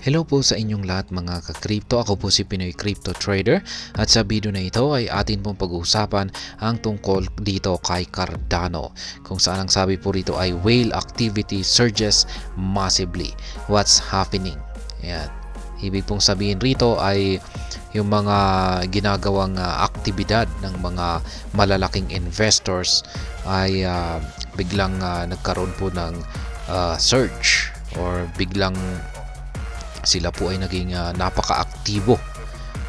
Hello po sa inyong lahat mga ka-crypto. Ako po si Pinoy Crypto Trader at sa video na ito ay atin pong pag-uusapan ang tungkol dito kay Cardano, kung saan ang sabi po rito ay whale activity surges massively. What's happening? Ayan. Ibig pong sabihin rito ay yung mga ginagawang aktibidad ng mga malalaking investors ay biglang nagkaroon po ng surge, or biglang sila po ay naging napaka-aktibo.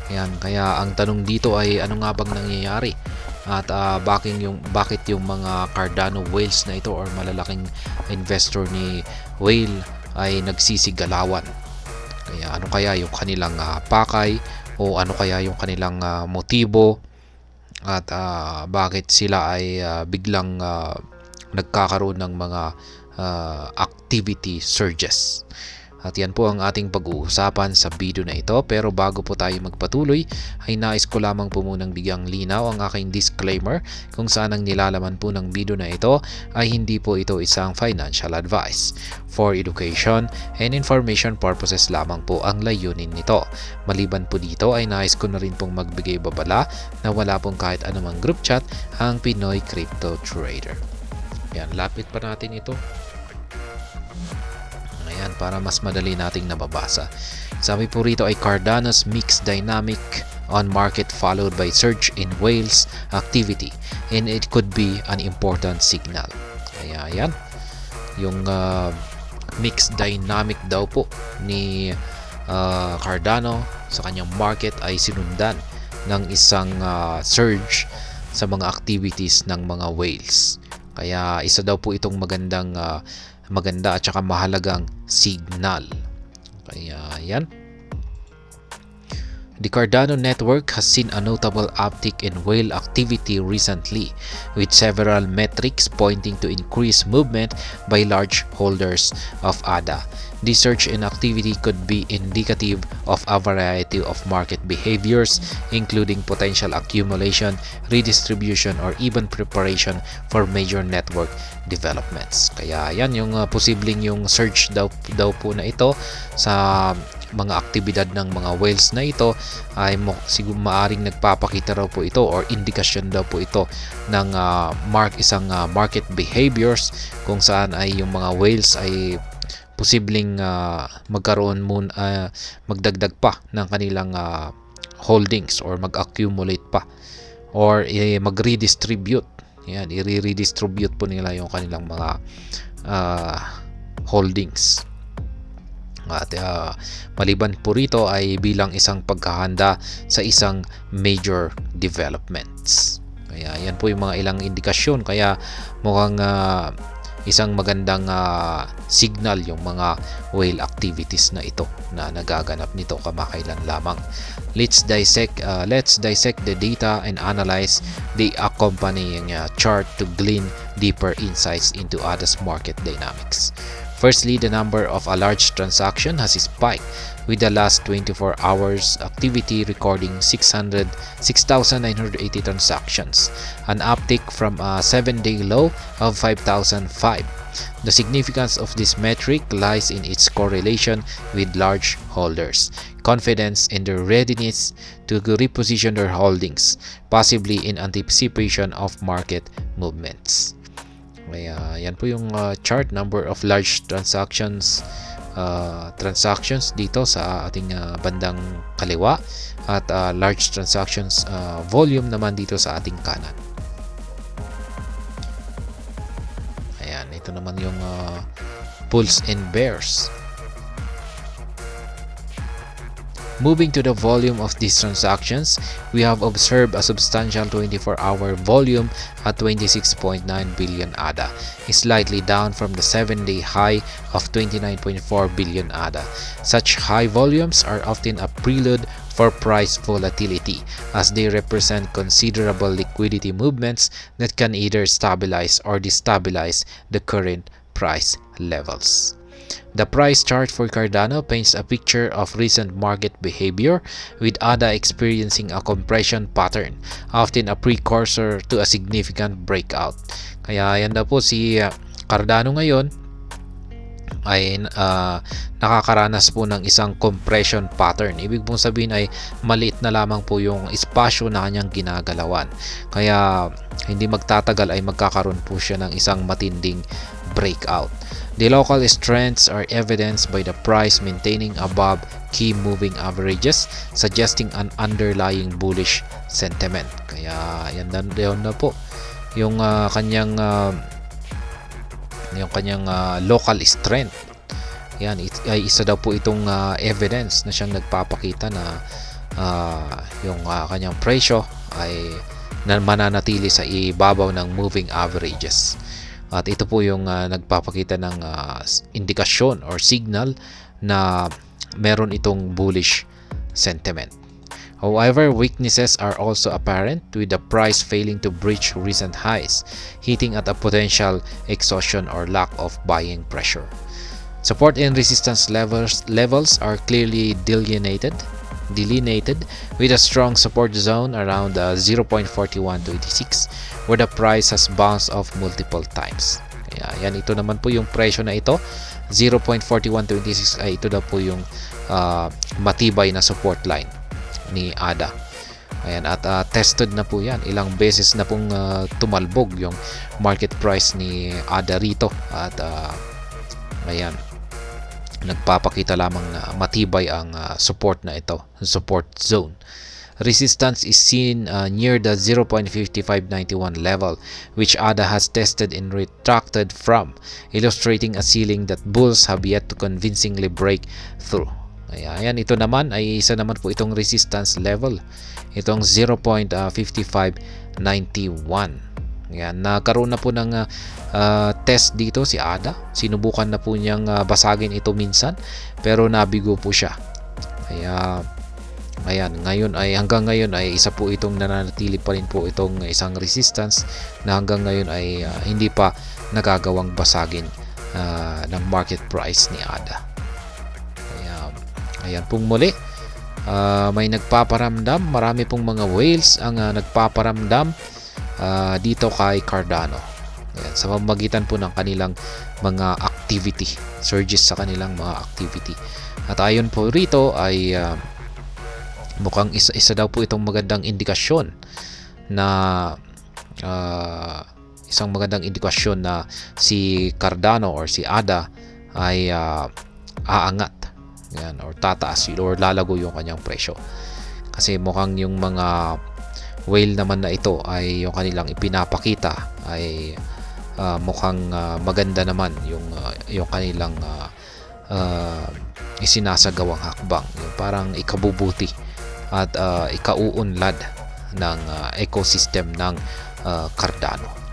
Ayan, kaya ang tanong dito ay ano nga bang nangyayari at bakit yung mga Cardano whales na ito or malalaking investor ni whale ay nagsisigalawan. Kaya ano kaya yung kanilang pakay o ano kaya yung kanilang motibo at bakit sila ay biglang nagkakaroon ng mga activity surges. At yan po ang ating pag-uusapan sa video na ito. Pero bago po tayo magpatuloy, ay nais ko lamang po munang bigyang linaw ang aking disclaimer kung saan ang nilalaman po ng video na ito ay hindi po ito isang financial advice. For education and information purposes lamang po ang layunin nito. Maliban po dito ay nais ko na rin pong magbigay babala na wala pong kahit anumang group chat ang Pinoy Crypto Trader. Yan, lapit pa natin ito. Ayan, para mas madali nating nababasa. Sabi po rito ay Cardano's mixed dynamic on market followed by surge in whales activity and it could be an important signal. Kaya yan, yung mixed dynamic daw po ni Cardano sa kanyang market ay sinundan ng isang surge sa mga activities ng mga whales. Kaya isa daw po itong maganda at saka mahalagang signal. Kaya yan. The Cardano network has seen a notable uptick in whale activity recently, with several metrics pointing to increased movement by large holders of ADA. This surge in activity could be indicative of a variety of market behaviors, including potential accumulation, redistribution, or even preparation for major network developments. Kaya yan yung posibleng yung surge daw po na ito sa mga aktibidad ng mga whales na ito ay siguro maaring nagpapakita raw po ito or indikasyon daw po ito ng isang market behaviors kung saan ay yung mga whales ay posibleng magdagdag pa ng kanilang holdings or mag-accumulate pa or mag-redistribute. Yan, i-redistribute po nila yung kanilang mga holdings. At maliban po rito ay bilang isang pagkahanda sa isang major developments. Kaya yan po yung mga ilang indikasyon. Kaya mukhang isang magandang signal yung mga whale activities na ito na nagaganap nito kamakailan lamang. Let's dissect the data and analyze the accompanying chart to glean deeper insights into ADA's market dynamics. Firstly, the number of a large transaction has spiked, with the last 24 hours activity recording 6,980 transactions, an uptick from a 7-day low of 5,005. The significance of this metric lies in its correlation with large holders' confidence in their readiness to reposition their holdings, possibly in anticipation of market movements. Kaya yan po yung chart, number of large transactions dito sa ating bandang kaliwa at large transactions volume naman dito sa ating kanan. Ayan, ito naman yung bulls and bears. Moving to the volume of these transactions, we have observed a substantial 24-hour volume at 26.9 billion ADA, slightly down from the 7-day high of 29.4 billion ADA. Such high volumes are often a prelude for price volatility, as they represent considerable liquidity movements that can either stabilize or destabilize the current price levels. The price chart for Cardano paints a picture of recent market behavior, with ADA experiencing a compression pattern, often a precursor to a significant breakout. Kaya yan daw po si Cardano ngayon ay nakakaranas po ng isang compression pattern. Ibig pong sabihin ay maliit na lamang po yung espasyo na kanyang ginagalawan. Kaya hindi magtatagal ay magkakaroon po siya ng isang matinding breakout. The local strengths are evidenced by the price maintaining above key moving averages, suggesting an underlying bullish sentiment. Kaya yan na po yung kanyang local strength. Yan ay isa daw po itong evidence na siyang nagpapakita na yung kanyang presyo ay mananatili sa ibabaw ng moving averages. At ito po yung nagpapakita ng indikasyon or signal na meron itong bullish sentiment. However, weaknesses are also apparent, with the price failing to breach recent highs, hitting at a potential exhaustion or lack of buying pressure. Support and resistance levels are clearly delineated with a strong support zone around 0.4126, where the price has bounced off multiple times. Kaya yan, ito naman po yung presyo na ito, 0.4126 ay ito daw po yung matibay na support line ni ADA. Ayan, at tested na po yan, ilang beses na pong tumalbog yung market price ni ADA rito. At ayan, nagpapakita lamang na matibay ang support na ito, support zone. Resistance is seen near the 0.5591 level, which ADA has tested and retracted from, illustrating a ceiling that bulls have yet to convincingly break through. Ayan, ito naman ay isa naman po itong resistance level, itong 0.5591. Ayan, nagkaroon na po ng test dito si ADA. Sinubukan na po niyang basagin ito minsan, pero nabigo po siya. Kaya ayan, hanggang ngayon ay isa po itong nananatili pa rin po itong isang resistance na hanggang ngayon ay hindi pa nagagawang basagin ng market price ni ADA. Ayan pong muli, may nagpaparamdam, marami pong mga whales ang nagpaparamdam dito kay Cardano. Ayan, sa pamamagitan po ng kanilang mga activity, surges sa kanilang mga activity. At ayon po rito ay mukhang isa daw po itong magandang indikasyon na si Cardano or si ADA ay aangat, yan, or tataas or lalago yung kanyang presyo. Kasi mukhang yung mga whale naman na ito ay yung kanilang ipinapakita ay mukhang maganda naman yung kanilang isinasagawang hakbang, yung parang ikabubuti at ikauunlad ng ecosystem ng Cardano.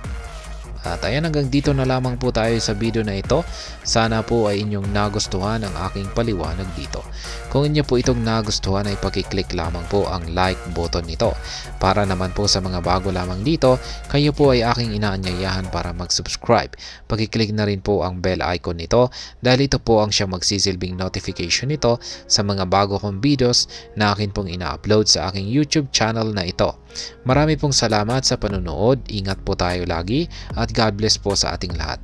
At ayan, hanggang dito na lamang po tayo sa video na ito. Sana po ay inyong nagustuhan ang aking paliwanag dito. Kung inyo po itong nagustuhan ay pag-click lamang po ang like button nito. Para naman po sa mga bago lamang dito, kayo po ay aking inaanyayahan para mag-subscribe. Pag-click na rin po ang bell icon nito dahil ito po ang siyang magsisilbing notification nito sa mga bago kong videos na akin pong ina-upload sa aking YouTube channel na ito. Marami pong salamat sa panonood. Ingat po tayo lagi at God bless po sa ating lahat.